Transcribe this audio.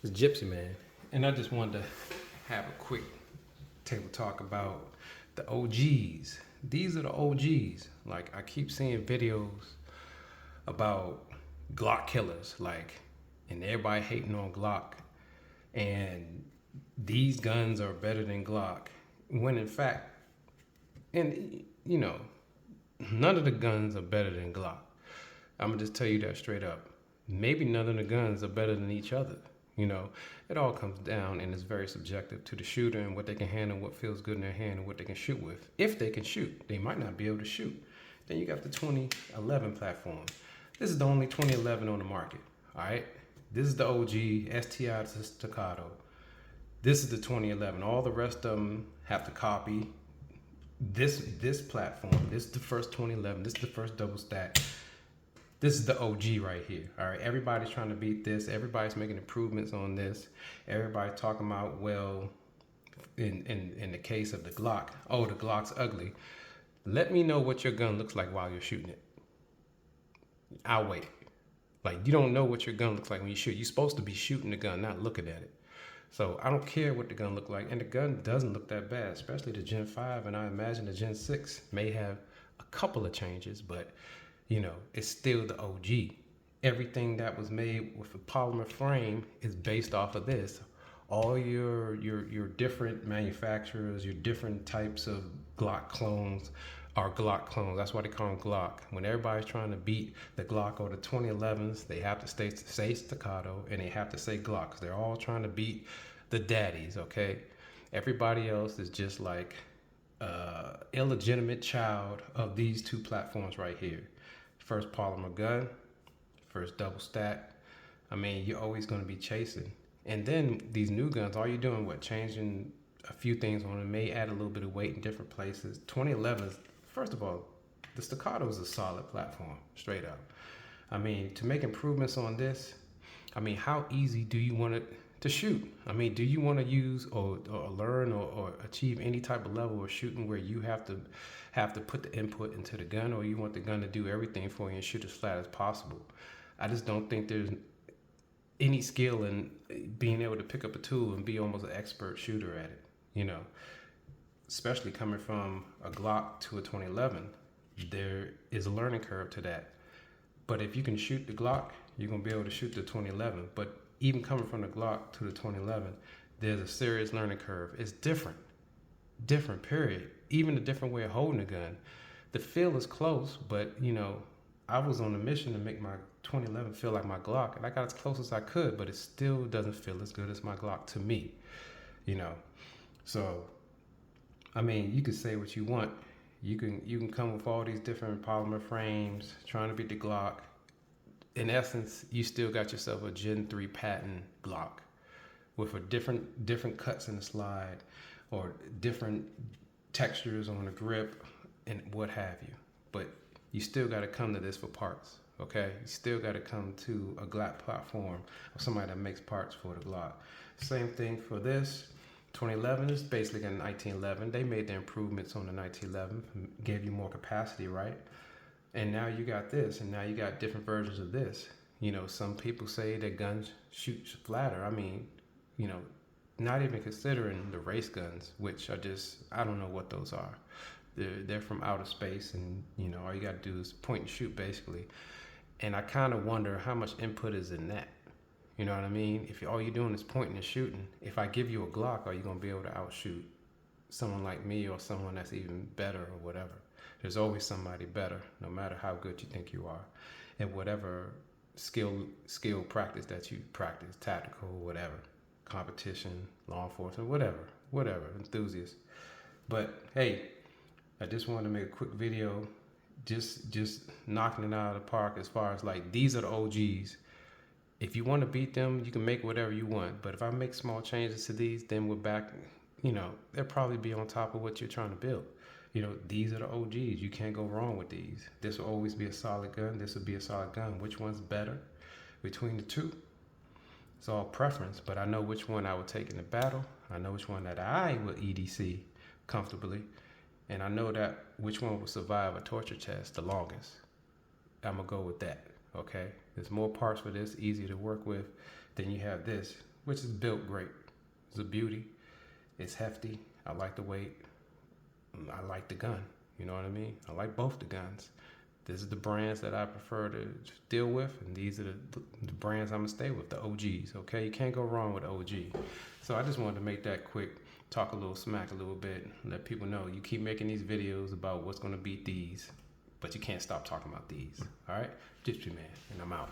It's Gypsy Man, and I just wanted to have a quick table talk about the OGs. These are the OGs. Like I keep seeing videos about Glock killers, and everybody hating on Glock, and these guns are better than Glock. When in fact, and none of the guns are better than Glock. I'm gonna just tell you that straight up. Maybe none of the guns are better than each other. You know, it all comes down and it's very subjective to the shooter and what they can handle, what feels good in their hand, and what they can shoot with. If they can shoot, they might not be able to shoot. Then you got the 2011 platform. This is the only 2011 on the market. All right, this is the OG STI Staccato. This is the 2011. All the rest of them have to copy this platform. This is the first 2011. This is the first double stack. This is the OG right here. All right, everybody's trying to beat this. Everybody's making improvements on this. Everybody's talking about, well, in the case of the Glock, oh, the Glock's ugly. Let me know what your gun looks like while you're shooting it. I'll wait. Like, you don't know what your gun looks like when you shoot. You're supposed to be shooting the gun, not looking at it. So I don't care what the gun look like, and the gun doesn't look that bad, especially the Gen 5, and I imagine the Gen 6 may have a couple of changes, but it's still the OG. Everything that was made with a polymer frame is based off of this. All your different manufacturers, your different types of Glock clones are Glock clones. That's why they call them Glock. When everybody's trying to beat the Glock or the 2011s, they have to say staccato and they have to say Glock, 'cause they're all trying to beat the daddies, okay? Everybody else is just like illegitimate child of these two platforms right here. First polymer gun, first double stack. I mean, you're always going to be chasing. And then these new guns, all you're doing, changing a few things on it, may add a little bit of weight in different places. 2011s, first of all, the staccato is a solid platform, straight up. I mean, to make improvements on this, I mean, how easy do you want it to shoot? I mean, do you want to use or learn or achieve any type of level of shooting where you have to put the input into the gun, or you want the gun to do everything for you and shoot as flat as possible? I just don't think there's any skill in being able to pick up a tool and be almost an expert shooter at it, especially coming from a Glock to a 2011. There is a learning curve to that. But if you can shoot the Glock, you're going to be able to shoot the 2011. But even coming from the Glock to the 2011, there's a serious learning curve. It's different, period. Even a different way of holding a gun. The feel is close, but I was on a mission to make my 2011 feel like my Glock, and I got as close as I could, but it still doesn't feel as good as my Glock to me, So, I mean, you can say what you want. You can come with all these different polymer frames, trying to beat the Glock. In essence, you still got yourself a Gen 3 patent Glock with a different cuts in the slide or different textures on the grip and what have you. But you still got to come to this for parts, okay? You still got to come to a Glock platform or somebody that makes parts for the Glock. Same thing for this. 2011 is basically a 1911. They made the improvements on the 1911, gave you more capacity, right? And now you got this, and now you got different versions of this. Some people say that guns shoot flatter. I mean, not even considering the race guns, which are I don't know what those are. They're from outer space, and all you got to do is point and shoot, basically. And I kind of wonder how much input is in that. You know what I mean? If all you're doing is pointing and shooting, if I give you a Glock, are you going to be able to outshoot someone like me or someone that's even better or whatever? There's always somebody better, no matter how good you think you are, and whatever skill practice that you practice, tactical, whatever, competition, law enforcement, whatever, enthusiast. But hey, I just wanted to make a quick video, just knocking it out of the park as far as like these are the OGs. If you want to beat them, you can make whatever you want. But if I make small changes to these, then we're back. They'll probably be on top of what you're trying to build. These are the OGs. You can't go wrong with these. This will always be a solid gun. This will be a solid gun. Which one's better between the two? It's all preference, but I know which one I would take in the battle. I know which one that I would EDC comfortably. And I know that which one will survive a torture test the longest. I'm going to go with that, okay? There's more parts for this, easier to work with. Then you have this, which is built great. It's a beauty. It's hefty. I like the weight. I like the gun. You know what I mean? I like both the guns. This is the brands that I prefer to deal with, and these are the brands I'm gonna stay with, the OGs. Okay, you can't go wrong with OG. So I just wanted to make that quick, talk a little smack a little bit, let people know you keep making these videos about what's gonna beat these, but you can't stop talking about these. All right, Gypsy Man, and I'm out.